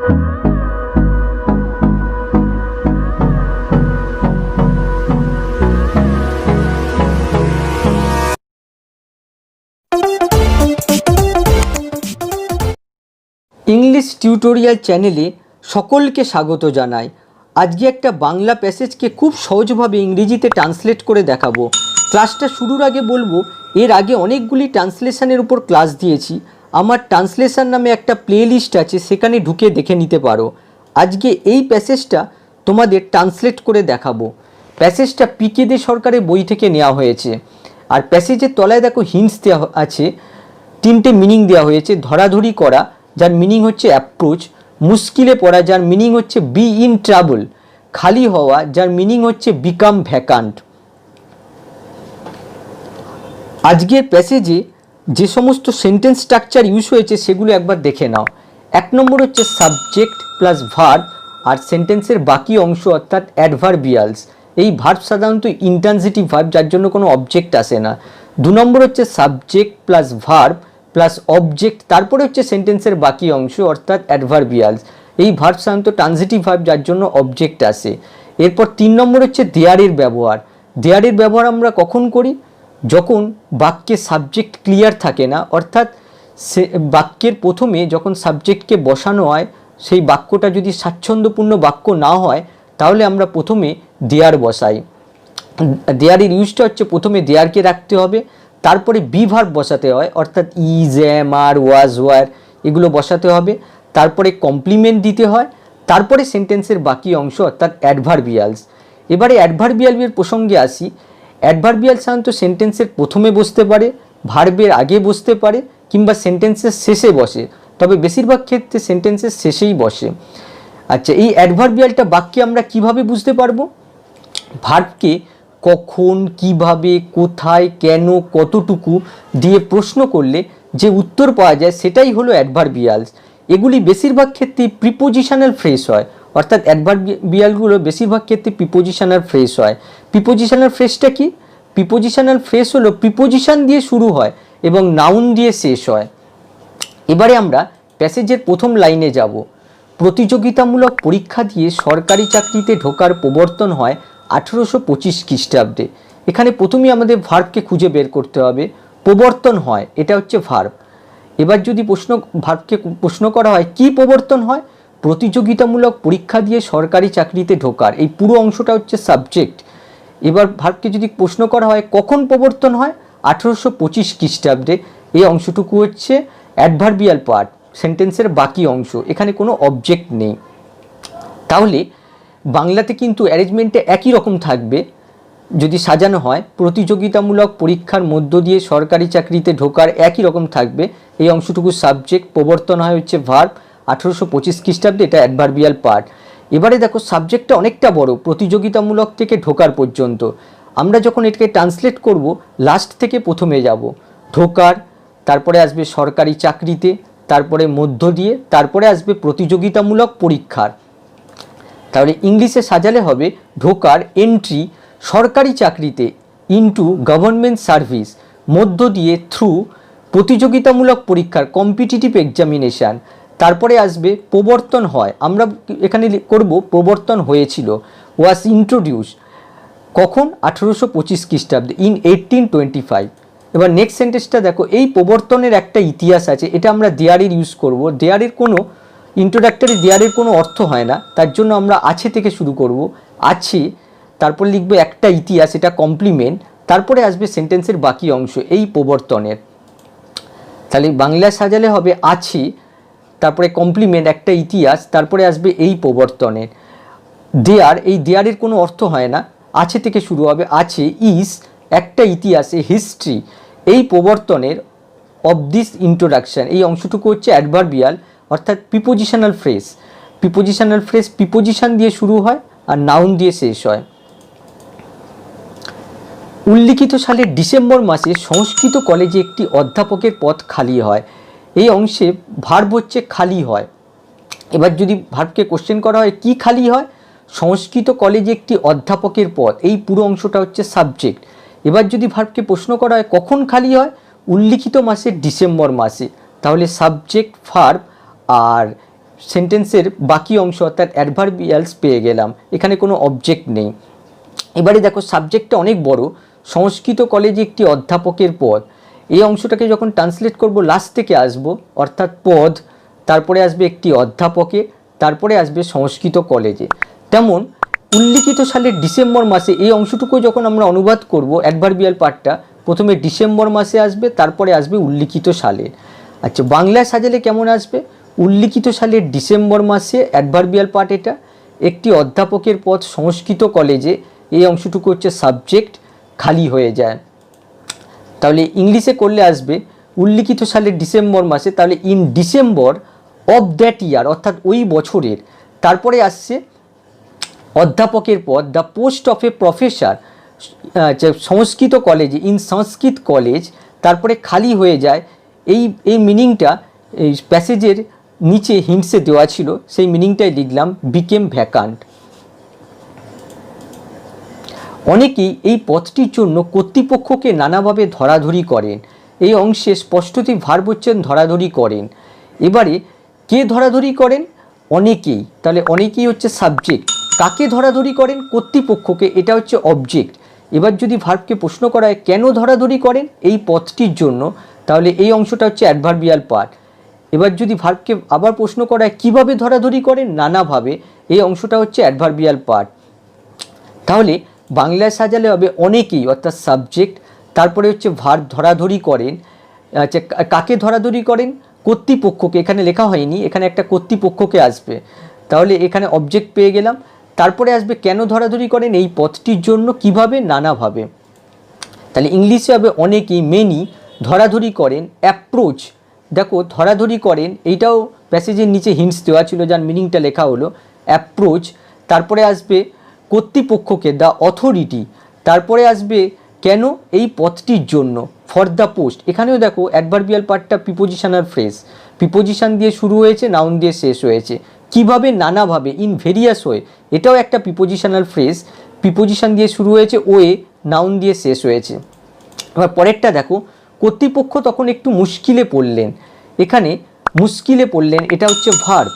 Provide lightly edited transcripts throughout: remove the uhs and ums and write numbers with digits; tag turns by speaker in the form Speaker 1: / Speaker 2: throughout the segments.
Speaker 1: English tutorial চ্যানেলে সকলকে স্বাগত জানাই। আজকে একটা বাংলা প্যাসেজকে খুব সহজভাবে ইংরেজিতে ট্রান্সলেট করে দেখাবো। ক্লাসটা শুরুর আগে বলবো, এর আগে অনেকগুলি ট্রান্সলেশনের উপর ক্লাস দিয়েছি। আমার ট্রান্সলেশন নামে একটা প্লেলিস্ট আছে, সেখানে ঢুকে দেখে নিতে পারো। আজকে এই প্যাসেজটা তোমাদের ট্রান্সলেট করে দেখাবো। প্যাসেজটা পিকে দে সরকারের বই থেকে নেওয়া হয়েছে। আর প্যাসেজের তলায় দেখো হিন্টস দেওয়া আছে, তিনটে মিনিং দেওয়া হয়েছে। ধরাধরি করা, যার মিনিং হচ্ছে অ্যাপ্রোচ। মুশকিলে পড়া, যার মিনিং হচ্ছে বি ইন ট্রাবল। খালি হওয়া, যার মিনিং হচ্ছে বিকাম ভ্যাকান্ট। আজকের প্যাসেজে যে সমস্ত সেন্টেন্স স্ট্রাকচার ইউজ হয়েছে সেগুলো একবার দেখে নাও। 1 নম্বর হচ্ছে সাবজেক্ট প্লাস ভার্ব, আর সেন্টেন্সের বাকি অংশ অর্থাৎ অ্যাডভার্বিয়ালস। এই ভার্ব সাধারণত ইন্ট্রানজিটিভ ভার্ব, যার জন্য কোনো অবজেক্ট আসে না। 2 নম্বর হচ্ছে subject plus verb plus object, তারপরে হচ্ছে সেন্টেন্সের বাকি অংশ অর্থাৎ অ্যাডভার্বিয়ালস। এই ভার্ব সাধারণত ট্রানজিটিভ ভার্ব, যার জন্য অবজেক্ট আসে। এরপর 3 নম্বর হচ্ছে দেয়ারের ব্যবহার। দেয়ারের ব্যবহার আমরা কখন করি? যখন বাক্যে সাবজেক্ট ক্লিয়ার থাকে না, অর্থাৎ সে বাক্যের প্রথমে যখন সাবজেক্টকে বসানো হয়, সেই বাক্যটা যদি স্বাচ্ছন্দ্যপূর্ণ বাক্য না হয়, তাহলে আমরা প্রথমে দেয়ার বসাই। দেয়ারের ইউজটা হচ্ছে প্রথমে দেয়ারকে রাখতে হবে, তারপরে বি ভার্ব বসাতে হয়, অর্থাৎ is, am, are, was, were এগুলো বসাতে হবে। তারপরে কমপ্লিমেন্ট দিতে হয়, তারপরে সেন্টেন্সের বাকি অংশ অর্থাৎ অ্যাডভার্বিয়ালস। এবারে অ্যাডভার্বিয়ালের প্রসঙ্গে আসি। অ্যাডভার্বিয়াল সাধারণত সেন্টেন্সের প্রথমে বসতে পারে, ভার্বের আগে বসতে পারে, কিংবা সেন্টেন্সের শেষে বসে, তবে বেশিরভাগ ক্ষেত্রে সেন্টেন্সের শেষেই বসে। আচ্ছা, এই অ্যাডভার্বিয়ালটা বাক্যে আমরা কিভাবে বুঝতে পারবো? ভার্বকে কখন, কিভাবে, কোথায়, কেন, কতটুকু দিয়ে প্রশ্ন করলে যে উত্তর পাওয়া যায় সেটাই হলো অ্যাডভার্বিয়ালস। এগুলি বেশিরভাগ ক্ষেত্রে প্রিপোজিশনাল ফ্রেজ হয়, অর্থাৎ অ্যাডভার্বিয়ালগুলো বেশিরভাগ ক্ষেত্রে প্রিপোজিশনাল ফ্রেজ হয়। প্রিপোজিশনাল ফ্রেজটা কি? প্রিপোজিশনাল ফ্রেজ হলো প্রিপোজিশন দিয়ে শুরু হয় এবং নাউন দিয়ে শেষ হয়। এবারে আমরা প্যাসেজের প্রথম লাইনে যাব। প্রতিযোগিতামূলক পরীক্ষা দিয়ে সরকারি চাকরিতে ঢোকার প্রবর্তন হয় 1825 খ্রিস্টাব্দে। এখানে প্রথমেই আমাদের ভার্বকে খুঁজে বের করতে হবে। প্রবর্তন হয়, এটা হচ্ছে ভার্ব। এবার যদি ভার্বকে প্রশ্ন করা হয় কি প্রবর্তন হয়, প্রতিযোগিতামূলক পরীক্ষা দিয়ে সরকারি চাকরিতে ঢোকার, এই পুরো অংশটা হচ্ছে সাবজেক্ট। এবার ভার্বকে যদি প্রশ্ন করা হয় কখন প্রবর্তন হয়, 1825 খ্রিস্টাব্দে, এই অংশটুকু হচ্ছে অ্যাডভার্বিয়াল পার্ট, সেন্টেন্সের বাকি অংশ। এখানে কোনো অবজেক্ট নেই। তাহলে বাংলাতে কিন্তু অ্যারেঞ্জমেন্টে একই রকম থাকবে। যদি সাজানো হয় প্রতিযোগিতামূলক পরীক্ষার মধ্য দিয়ে সরকারি চাকরিতে ঢোকার, একই রকম থাকবে। এই অংশটুকু সাবজেক্ট, প্রবর্তন হয় হচ্ছে ভার্ব, 1825 খ্রিস্টাব্দে, এটা অ্যাডভার্বিয়াল পার্ট। এবারে দেখো সাবজেক্টটা অনেকটা বড়, প্রতিযোগিতামূলক থেকে ঢোকার পর্যন্ত। আমরা যখন এটাকে ট্রান্সলেট করব, লাস্ট থেকে প্রথমে যাব। ঢোকার, তারপরে আসবে সরকারি চাকরিতে, তারপরে মধ্য দিয়ে, তারপরে আসবে প্রতিযোগিতামূলক পরীক্ষার। তাহলে ইংলিশে সাজালে হবে ঢোকার, এন্ট্রি, সরকারি চাকরিতে, ইনটু গভর্নমেন্ট সার্ভিস, মধ্য দিয়ে, থ্রু, প্রতিযোগিতামূলক পরীক্ষার, কম্পিটিটিভ এক্সামিনেশান, তারপরে আসবে প্রবর্তন হয়। আমরা এখানে করব প্রবর্তন হয়েছিল, ওয়াজ ইন্ট্রোডিউস, কখন? 1825 খ্রিস্টাব্দে, ইন 1825। এবার নেক্সট সেন্টেন্সটা দেখো, এই প্রবর্তনের একটা ইতিহাস আছে, এটা আমরা দেয়ারের ইউজ করব। দেয়ারের কোনো ইন্ট্রোডাক্টরি, দেয়ারের কোনো অর্থ হয় না, তার জন্য আমরা আছে থেকে শুরু করব। আছে, তারপর লিখবে একটা ইতিহাস, এটা কমপ্লিমেন্ট, তারপরে আসবে সেন্টেন্সের বাকি অংশ এই প্রবর্তনের। তাহলে বাংলায় সাজালে হবে আছে, তারপরে কমপ্লিমেন্ট, একটা ইতিহাস, তারপরে আসবে এই প্রবর্তনের। দেয়ার, এই দেয়ারের কোনো অর্থ হয় না, আছে থেকে শুরু হবে। আছে, ইজ, একটা ইতিহাস, এ হিস্ট্রি, এই প্রবর্তনের, অফ দিস ইন্ট্রোডাকশন, এই অংশটুকু হচ্ছে অ্যাডভার্বিয়াল, অর্থাৎ prepositional phrase. Prepositional phrase preposition দিয়ে শুরু হয় আর নাউন দিয়ে শেষ হয়। উল্লিখিত সালের ডিসেম্বর মাসে সংস্কৃত কলেজে একটি অধ্যাপকের পদ খালি হয়। এই অংশে ভার্ব হচ্ছে খালি হয়। এবার যদি ভার্বকে কোশ্চেন করা হয় কি খালি হয়, সংস্কৃত কলেজে একটি অধ্যাপকের পদ, এই পুরো অংশটা হচ্ছে সাবজেক্ট। এবার যদি ভার্বকে প্রশ্ন করা হয় কখন খালি হয়, উল্লিখিত মাসের ডিসেম্বর মাসে, তাহলে সাবজেক্ট ভার্ব আর সেন্টেন্সের বাকি অংশ অর্থাৎ অ্যাডভার্বিয়ালস পেয়ে গেলাম, এখানে কোনো অবজেক্ট নেই। এবারে দেখো সাবজেক্টটা অনেক বড়, সংস্কৃত কলেজে একটি অধ্যাপকের পদ, এই অংশটাকে যখন ট্রান্সলেট করব লাস্ট থেকে আসবো, অর্থাৎ পদ, তারপরে আসবে একটি অধ্যাপকে, তারপরে আসবে সংস্কৃত কলেজে। তেমন উল্লিখিত সালের ডিসেম্বর মাসে, এই অংশটুকু যখন আমরা অনুবাদ করব অ্যাডভার্বিয়াল পার্টটা, প্রথমে ডিসেম্বর মাসে আসবে, তারপরে আসবে উল্লিখিত সালের। আচ্ছা, বাংলায় সাজালে কেমন আসবে? উল্লিখিত সালের ডিসেম্বর মাসে অ্যাডভার্বিয়াল পার্ট এটা, একটি অধ্যাপকের পদ সংস্কৃত কলেজে, এই অংশটুকু হচ্ছে সাবজেক্ট, খালি হয়ে যায়। তাহলে ইংলিশে করলে আসবে উল্লিখিত সালের ডিসেম্বর মাসে, তাহলে in December of that year, অর্থাৎ ওই বছরের। তারপরে আসছে অধ্যাপকের পদ, the post of a professor, Sanskrit কলেজে, ইন সংস্কৃত কলেজ, তারপরে খালি হয়ে যায়। এই মিনিংটা এই প্যাসেজের নিচে হিন্টসে দেওয়া ছিল, সেই মিনিংটাই লিখলাম, বিকেম ভ্যাকান্ট। অনেকেই এই পদটির জন্য কর্তৃপক্ষকে নানাভাবে ধরাধরি করেন, এই অংশে স্পষ্টতই ভার্ব হচ্ছেন ধরাধরি করেন। এবারে কে ধরাধরি করেন? অনেকেই, তাহলে অনেকেই হচ্ছে সাবজেক্ট, কাকে ধরাধরি করেন? কর্তৃপক্ষকে, এটা হচ্ছে অবজেক্ট। এবার যদি ভার্বকে প্রশ্ন করা হয় কেন ধরাধরি করেন? এই পদটির জন্য, তাহলে এই অংশটা হচ্ছে অ্যাডভার্বিয়াল পার্ট। এবার যদি ভার্বকে আবার প্রশ্ন করা হয় কীভাবে ধরাধরি করেন? নানাভাবে, এই অংশটা হচ্ছে অ্যাডভার্বিয়াল পার্ট। তাহলে বাংলায় সাজালে হবে অনেকেই অর্থাৎ সাবজেক্ট, তারপরে হচ্ছে ভার্ব ধরাধরি করেন। আচ্ছা, কাকে ধরাধরি করেন? কর্তৃপক্ষকে, এখানে লেখা হয়নি, এখানে একটা কর্তৃপক্ষকে আসবে, তাহলে এখানে অবজেক্ট পেয়ে গেলাম। তারপরে আসবে কেন ধরাধরি করেন? এই পদটির জন্য। কিভাবে? নানাভাবে। তাহলে ইংলিশে হবে অনেকেই, মেনি, ধরাধরি করেন, অ্যাপ্রোচ। দেখো ধরাধরি করেন, এইটাও প্যাসেজের নিচে হিন্টস দেওয়া ছিল, যার মিনিংটা লেখা হলো অ্যাপ্রোচ। তারপরে আসবে কর্তৃপক্ষকে, দ্য অথরিটি। তারপরে আসবে কেন? এই পদটির জন্য, ফর দ্য পোস্ট। এখানেও দেখো অ্যাডভার্বিয়াল পার্টটা প্রিপোজিশনাল ফ্রেজ, প্রিপোজিশন দিয়ে শুরু হয়েছে, নাউন দিয়ে শেষ হয়েছে। কিভাবে? নানাভাবে, ইন ভেরিয়াস ওয়ে, এটাও একটা প্রিপোজিশনাল ফ্রেজ, প্রিপোজিশন দিয়ে শুরু হয়েছে, ওয়ে, নাউন দিয়ে শেষ হয়েছে। এবার পরেরটা দেখো, কর্তৃপক্ষ তখন একটু মুশকিলে পড়লেন, এখানে মুশকিলে পড়লেন, এটা হচ্ছে ভার্ব।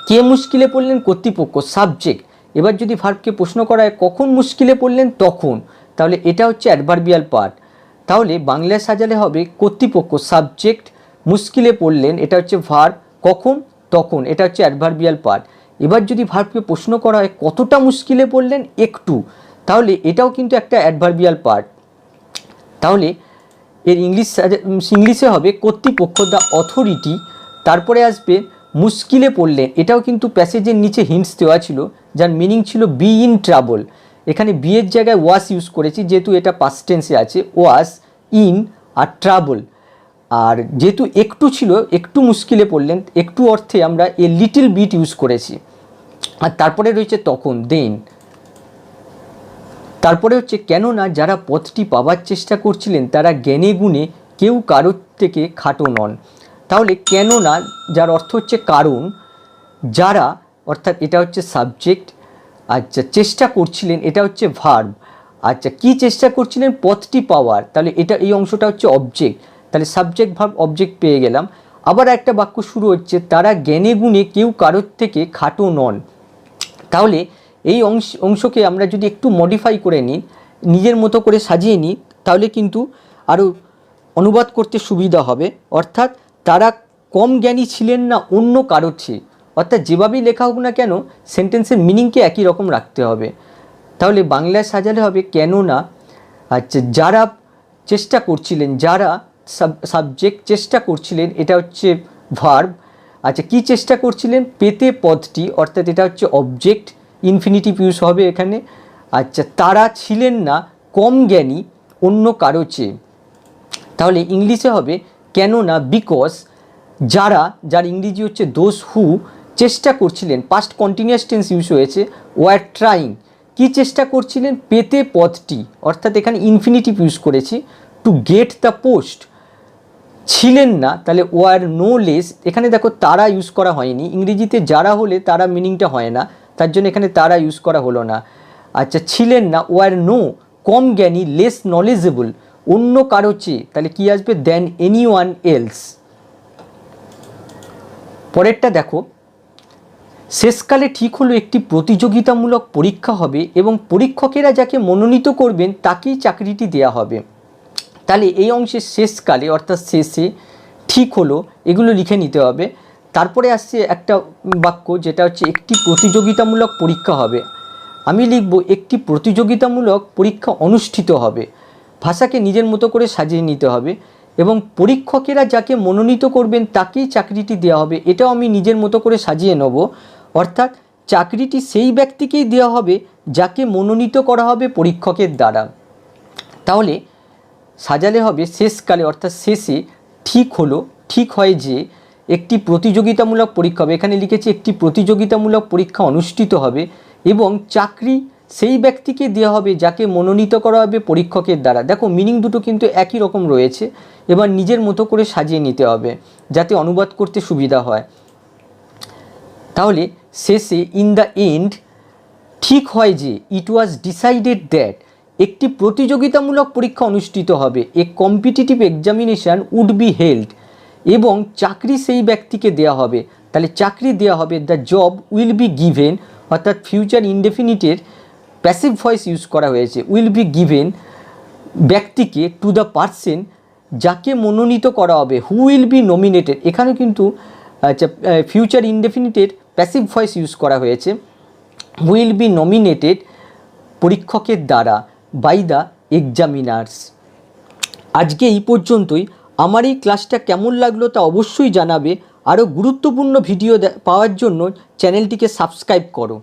Speaker 1: কে মুশকিলে পড়লেন? কর্তৃপক্ষ, সাবজেক্ট। এবার যদি ভার্বকে প্রশ্ন করা হয় কখন মুশকিলে পড়লেন? তখন, তাহলে এটা হচ্ছে অ্যাডভার্বিয়াল পার্ট। তাহলে বাংলায় সাজালে হবে কর্তৃপক্ষ, সাবজেক্ট, মুশকিলে পড়লেন, এটা হচ্ছে ভার্ব, কখন? তখন, এটা হচ্ছে অ্যাডভার্বিয়াল পার্ট। এবার যদি ভার্বকে প্রশ্ন করা হয় কতটা মুশকিলে পড়লেন? একটু, তাহলে এটাও কিন্তু একটা অ্যাডভার্বিয়াল পার্ট। তাহলে এর ইংলিশে হবে কর্তৃপক্ষ, দ্য অথরিটি, তারপরে আসবে মুশকিলে পড়লেন, এটাও কিন্তু প্যাসেজের নিচে হিন্টস দেওয়া ছিল, যার মিনিং ছিল বি ইন ট্রাবল। এখানে বি এর জায়গায় ওয়াস ইউজ করেছি, যেহেতু এটা পাস্ট টেন্সে আছে, ওয়াস, ইন আর ট্রাবল। আর যেহেতু একটু ছিল, একটু মুশকিলে পড়লেন, একটু অর্থে আমরা এ লিটল বিট ইউজ করেছি। আর তারপরে রয়েছে তখন, দেন। তারপরে হচ্ছে কেননা যারা পথটি পাওয়ার চেষ্টা করছিলেন তারা জ্ঞানে গুণে কেউ কারোর থেকে খাটো নন। তাহলে কেননা, যার অর্থ হচ্ছে কারণ, যারা অর্থাৎ এটা হচ্ছে সাবজেক্ট। আচ্ছা, চেষ্টা করছিলেন, এটা হচ্ছে ভার্ব। আচ্ছা, কি চেষ্টা করছিলেন? পথটি পাওয়ার, তাহলে এটা এই অংশটা হচ্ছে অবজেক্ট। তাহলে সাবজেক্ট ভার্ব অবজেক্ট পেয়ে গেলাম। আবার একটা বাক্য শুরু হচ্ছে, তারা জ্ঞানে গুণে কেউ কারোর থেকে খাটো নন। তাহলে এই অংশকে আমরা যদি একটু মডিফাই করে নিই, নিজের মতো করে সাজিয়ে নিই, তাহলে কিন্তু আরও অনুবাদ করতে সুবিধা হবে। অর্থাৎ তারা কম জ্ঞানী ছিলেন না অন্য কারোর চেয়ে, অর্থাৎ যেভাবেই লেখা হোক না কেন সেন্টেন্সের মিনিংকে একই রকম রাখতে হবে। তাহলে বাংলায় সাজালে হবে কেননা, আচ্ছা, যারা চেষ্টা করছিলেন, যারা সাবজেক্ট, চেষ্টা করছিলেন, এটা হচ্ছে ভার্ব। আচ্ছা, কি চেষ্টা করছিলেন? পেতে পদটি, অর্থাৎ এটা হচ্ছে অবজেক্ট, ইনফিনিটিভ ইউজ হবে এখানে। আচ্ছা, তারা ছিলেন না কম জ্ঞানী অন্য কারো চেয়ে, তাহলে ইংলিশে হবে কেননা, বিকজ, যারা, যার ইংরেজি হচ্ছে দোজ হু, চেষ্টা করছিলেন, পাস্ট কন্টিনিউয়াস টেন্স ইউজ হয়েছে, ওয়ার ট্রাইং। কি চেষ্টা করছিলেন? পেতে পদটি, অর্থাৎ এখানে ইনফিনিটিভ ইউজ করেছি, টু গেট দ্য পোস্ট। ছিলেন না, তাহলে ওয়ার নো লেস, এখানে দেখো তারা ইউজ করা হয়নি, ইংরেজিতে যারা হলে তারা মিনিংটা হয় না, তার জন্য এখানে তারা ইউজ করা হলো না। আচ্ছা, ছিলেন না, ওয়ার নো, কম জ্ঞানী, লেস নলেজেবল, অন্য কারো চেয়ে, তাহলে কি আসবে? Than any one else. পরেরটা দেখো, শেষকালে ঠিক হলো একটি প্রতিযোগিতামূলক পরীক্ষা হবে এবং পরীক্ষকেরা যাকে মনোনীত করবেন তাকেই চাকরিটি দেওয়া হবে। তাহলে এই অংশের শেষকালে অর্থাৎ শেষে ঠিক হলো এগুলো লিখে নিতে হবে। তারপরে আসছে একটা বাক্য যেটা হচ্ছে একটি প্রতিযোগিতামূলক পরীক্ষা হবে। আমি লিখব একটি প্রতিযোগিতামূলক পরীক্ষা অনুষ্ঠিত হবে। ভাষাকে নিজের মতো করে সাজিয়ে নিতে হবে এবং পরীক্ষকেরা যাকে মনোনীত করবেন তাকেই চাকরিটি দেওয়া হবে, এটাও আমি নিজের মতো করে সাজিয়ে নেব। অর্থাৎ চাকরিটি সেই ব্যক্তিকেই দেওয়া হবে যাকে মনোনীত করা হবে পরীক্ষকের দ্বারা। তাহলে সাজালে হবে শেষকালে অর্থাৎ শেষে ঠিক হলো, ঠিক হয় যে একটি প্রতিযোগিতামূলক পরীক্ষা হবে। এখানে লিখেছি একটি প্রতিযোগিতামূলক পরীক্ষা অনুষ্ঠিত হবে এবং চাকরি সেই ব্যক্তিকে দেওয়া হবে যাকে মনোনীত করা হবে পরীক্ষকের দ্বারা। দেখো মিনিং দুটো কিন্তু একই রকম রয়েছে, এবার নিজের মতো করে সাজিয়ে নিতে হবে যাতে অনুবাদ করতে সুবিধা হয়। তাহলে শেষে ইন দ্য এন্ড ঠিক হয় যে ইট ওয়াজ ডিসাইডেড দ্যাট একটি প্রতিযোগিতামূলক পরীক্ষা অনুষ্ঠিত হবে, a competitive examination would be held, এবং চাকরি সেই ব্যক্তিকে দেওয়া হবে। তাহলে চাকরি দেওয়া হবে, the job will be given, অর্থাৎ ফিউচার ইনডেফিনিটের প্যাসিভ ভয়েস ইউজ করা হয়েছে, উইল বি গিভেন ব্যক্তিকে টু দ্য পারসন যাকে মনোনীত করা হবে, হু উইল বি নমিনেটেড, এখানেও কিন্তু ফিউচার ইনডেফিনিটের প্যাসিভ ভয়েস ইউজ করা হয়েছে, উইল বি নমিনেটেড পরীক্ষকের দ্বারা বাই দ্য এক্সামিনার্স। আজকে এই পর্যন্তই। আমার এই ক্লাসটা কেমন লাগলো তা অবশ্যই জানাবে। আরও গুরুত্বপূর্ণ ভিডিও পাওয়ার জন্য চ্যানেলটিকে সাবস্ক্রাইব করো।